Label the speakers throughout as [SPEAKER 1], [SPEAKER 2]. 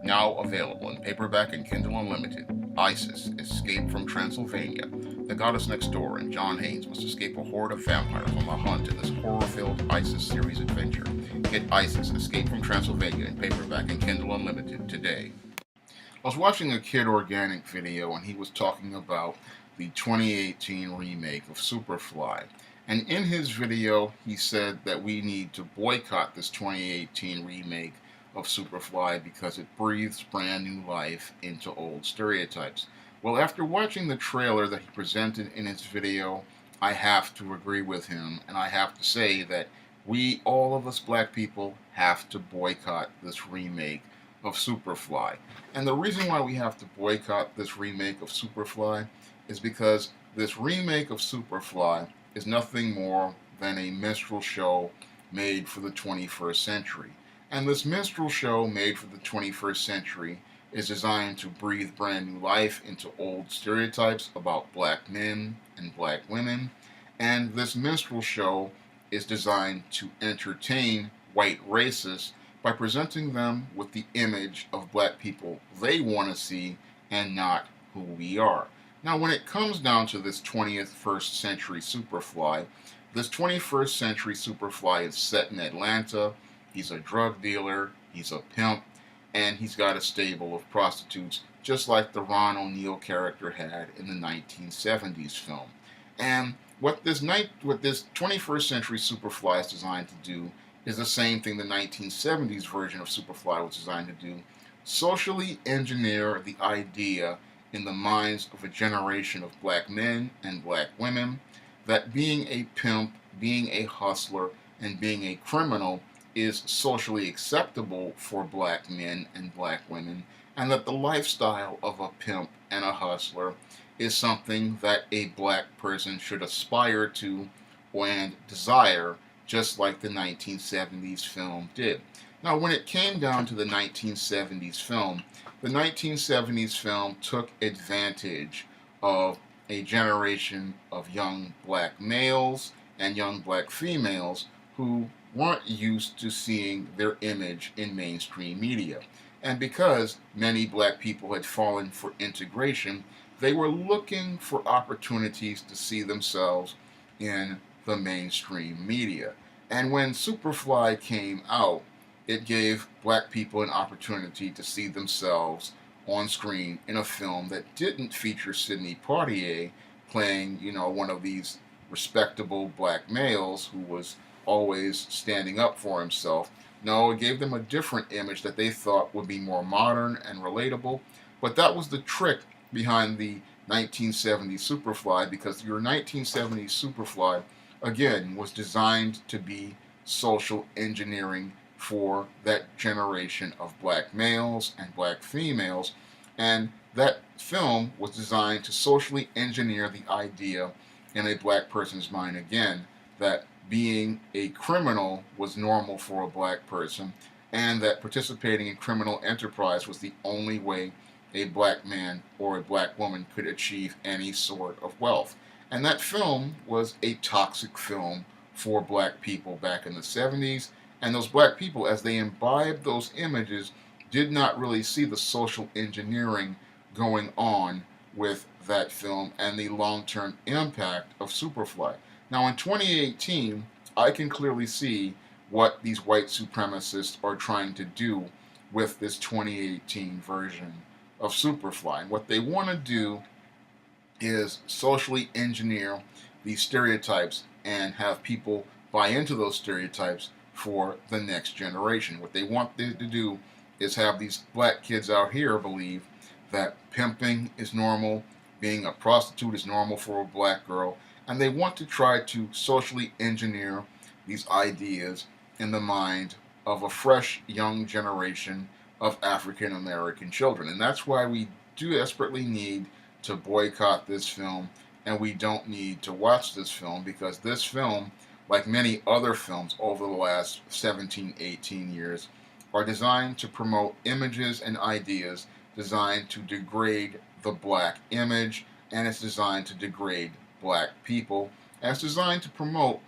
[SPEAKER 1] Now available in paperback and Kindle Unlimited. Isis, Escape from Transylvania. The goddess next door and John Haynes must escape a horde of vampires on the hunt in this horror-filled Isis series adventure. Get Isis, Escape from Transylvania in paperback and Kindle Unlimited today. I was watching a Kid Organic video and he was talking about the 2018 remake of Superfly. And in his video, he said that we need to boycott this 2018 remake of Superfly because it breathes brand new life into old stereotypes. Well, after watching the trailer that he presented in his video, I have to agree with him, and I have to say that we, all of us black people, have to boycott this remake of Superfly. And the reason why we have to boycott this remake of Superfly is because this remake of Superfly is nothing more than a minstrel show made for the 21st century. And this minstrel show made for the 21st century is designed to breathe brand new life into old stereotypes about black men and black women. And this minstrel show is designed to entertain white racists by presenting them with the image of black people they want to see and not who we are. Now, when it comes down to this 21st century Superfly, this 21st century Superfly is set in Atlanta. He's a drug dealer, he's a pimp, and he's got a stable of prostitutes, just like the Ron O'Neal character had in the 1970s film. And what this 21st century Superfly is designed to do is the same thing the 1970s version of Superfly was designed to do: socially engineer the idea in the minds of a generation of black men and black women that being a pimp, being a hustler, and being a criminal is socially acceptable for black men and black women, and that the lifestyle of a pimp and a hustler is something that a black person should aspire to and desire, just like the 1970s film did. Now, when it came down to the 1970s film, the 1970s film took advantage of a generation of young black males and young black females who weren't used to seeing their image in mainstream media. And because many black people had fallen for integration, they were looking for opportunities to see themselves in the mainstream media. And when Superfly came out, it gave black people an opportunity to see themselves on screen in a film that didn't feature Sidney Poitier playing, one of these respectable black males who was always standing up for himself. No, it gave them a different image that they thought would be more modern and relatable. But that was the trick behind the 1970s Superfly, because your 1970s Superfly, again, was designed to be social engineering for that generation of black males and black females. And that film was designed to socially engineer the idea in a black person's mind, again, that being a criminal was normal for a black person, and that participating in criminal enterprise was the only way a black man or a black woman could achieve any sort of wealth. And that film was a toxic film for black people back in the 70s. And those black people, as they imbibed those images, did not really see the social engineering going on with that film and the long-term impact of Superfly. Now, in 2018, I can clearly see what these white supremacists are trying to do with this 2018 version of Superfly. And what they want to do is socially engineer these stereotypes and have people buy into those stereotypes for the next generation. What they want to do is have these black kids out here believe that pimping is normal, being a prostitute is normal for a black girl, and they want to try to socially engineer these ideas in the mind of a fresh young generation of African American children. And that's why we do desperately need to boycott this film, and we don't need to watch this film, because this film, like many other films over the last 17, 18 years, are designed to promote images and ideas designed to degrade the black image, and it's designed to degrade black people, and it's designed to promote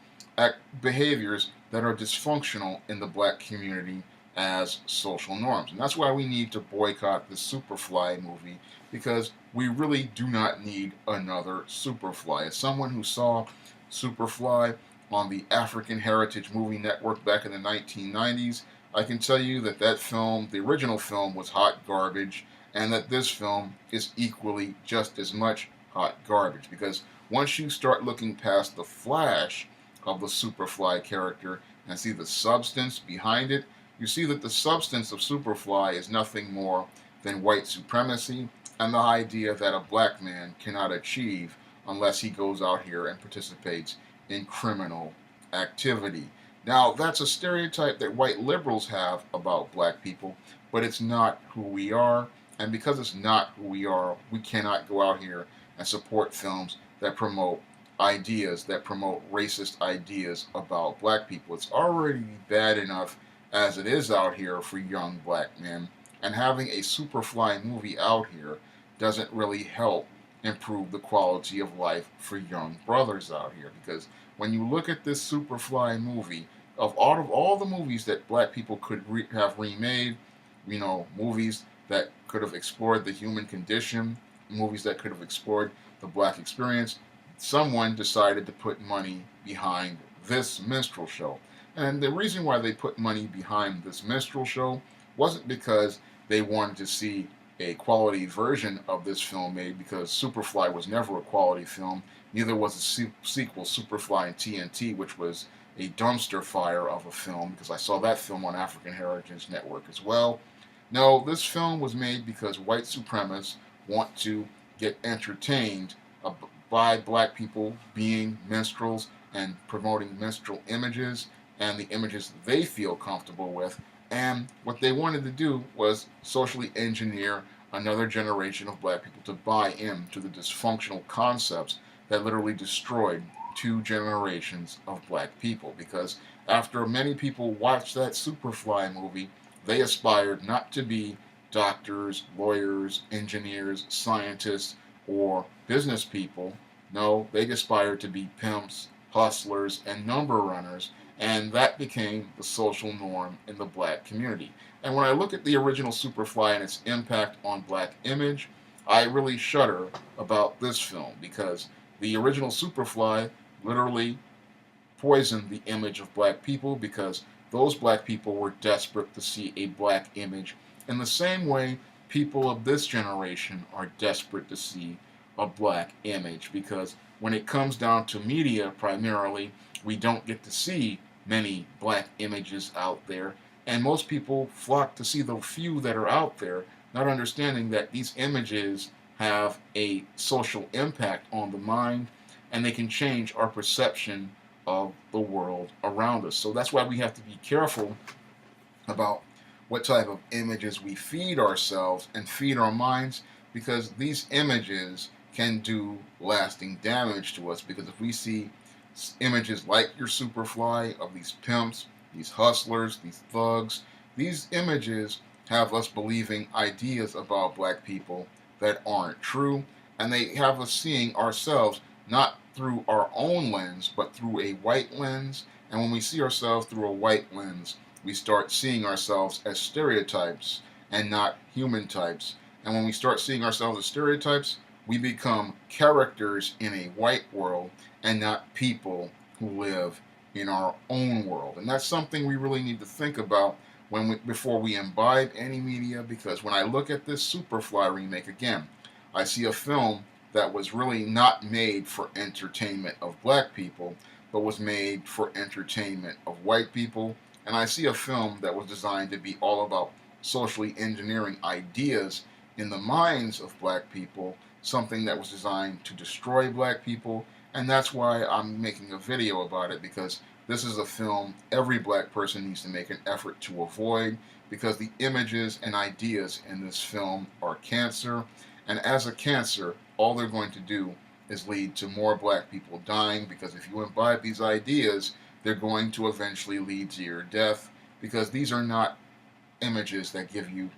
[SPEAKER 1] behaviors that are dysfunctional in the black community as social norms. And that's why we need to boycott the Superfly movie, because we really do not need another Superfly. As someone who saw Superfly on the African Heritage Movie Network back in the 1990s, I can tell you that that film, the original film, was hot garbage, and that this film is equally just as much hot garbage. Because once you start looking past the flash of the Superfly character and see the substance behind it, you see that the substance of Superfly is nothing more than white supremacy and the idea that a black man cannot achieve unless he goes out here and participates in criminal activity. Now, that's a stereotype that white liberals have about black people, but it's not who we are. And because it's not who we are, we cannot go out here and support films that promote ideas, that promote racist ideas about black people. It's already bad enough as it is out here for young black men, and having a Superfly movie out here doesn't really help improve the quality of life for young brothers out here. Because when you look at this Superfly movie, of all the movies that black people could have remade, movies that could have explored the human condition, movies that could have explored the black experience, someone decided to put money behind this minstrel show. And the reason why they put money behind this minstrel show wasn't because they wanted to see a quality version of this film made, because Superfly was never a quality film. Neither was the sequel, Superfly and TNT, which was a dumpster fire of a film, because I saw that film on African Heritage Network as well. No, this film was made because white supremacists want to get entertained by black people being minstrels and promoting minstrel images and the images they feel comfortable with. And what they wanted to do was socially engineer another generation of black people to buy into the dysfunctional concepts that literally destroyed 2 generations of black people. Because after many people watched that Superfly movie, they aspired not to be doctors, lawyers, engineers, scientists, or business people. No, they aspired to be pimps, hustlers, and number runners, and that became the social norm in the black community. And when I look at the original Superfly and its impact on black image, I really shudder about this film, because the original Superfly literally poisoned the image of black people, because those black people were desperate to see a black image in the same way people of this generation are desperate to see a black image. Because when it comes down to media primarily, we don't get to see many black images out there, and most people flock to see the few that are out there, not understanding that these images have a social impact on the mind, and they can change our perception of the world around us. So that's why we have to be careful about what type of images we feed ourselves and feed our minds, because these images can do lasting damage to us. Because if we see images like your Superfly of these pimps, these hustlers, these thugs, these images have us believing ideas about black people that aren't true, and they have us seeing ourselves not through our own lens, but through a white lens. And when we see ourselves through a white lens, we start seeing ourselves as stereotypes and not human types. And when we start seeing ourselves as stereotypes, we become characters in a white world and not people who live in our own world. And that's something we really need to think about before we imbibe any media. Because when I look at this Superfly remake again, I see a film that was really not made for entertainment of black people, but was made for entertainment of white people. And I see a film that was designed to be all about socially engineering ideas in the minds of black people, something that was designed to destroy black people. And that's why I'm making a video about it, because this is a film every black person needs to make an effort to avoid, because the images and ideas in this film are cancer. And as a cancer, all they're going to do is lead to more black people dying, because if you imbibe these ideas, they're going to eventually lead to your death, because these are not images that give you,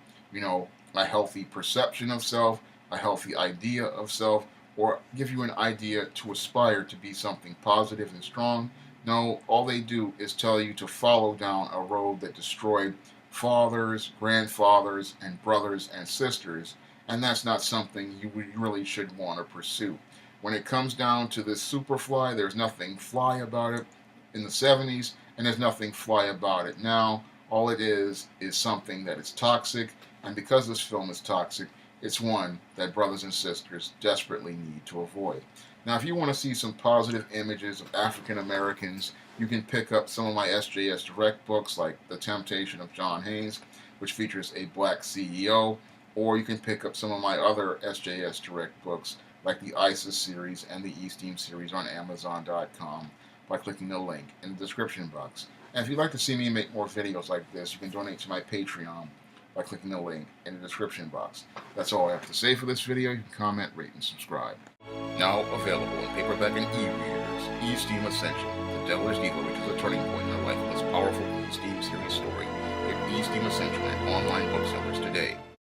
[SPEAKER 1] a healthy perception of self, a healthy idea of self, or give you an idea to aspire to be something positive and strong. No, all they do is tell you to follow down a road that destroyed fathers, grandfathers, and brothers and sisters, and that's not something you really should want to pursue. When it comes down to this Superfly, there's nothing fly about it in the 70s, and there's nothing fly about it now. All it is something that is toxic, and because this film is toxic, it's one that brothers and sisters desperately need to avoid. Now, if you want to see some positive images of African Americans, you can pick up some of my SJS Direct books like The Temptation of John Haynes, which features a black CEO, or you can pick up some of my other SJS Direct books like the ISIS series and the E-Steam series on Amazon.com by clicking the link in the description box. And if you'd like to see me make more videos like this, you can donate to my Patreon by clicking the link in the description box. That's all I have to say for this video. You can comment, rate, and subscribe. Now available in paperback and e-readers, E-Steam Ascension, The Devil's Dealer reaches a turning point in the life of this powerful E-Steam series story. Get E-Steam Ascension at online booksellers today.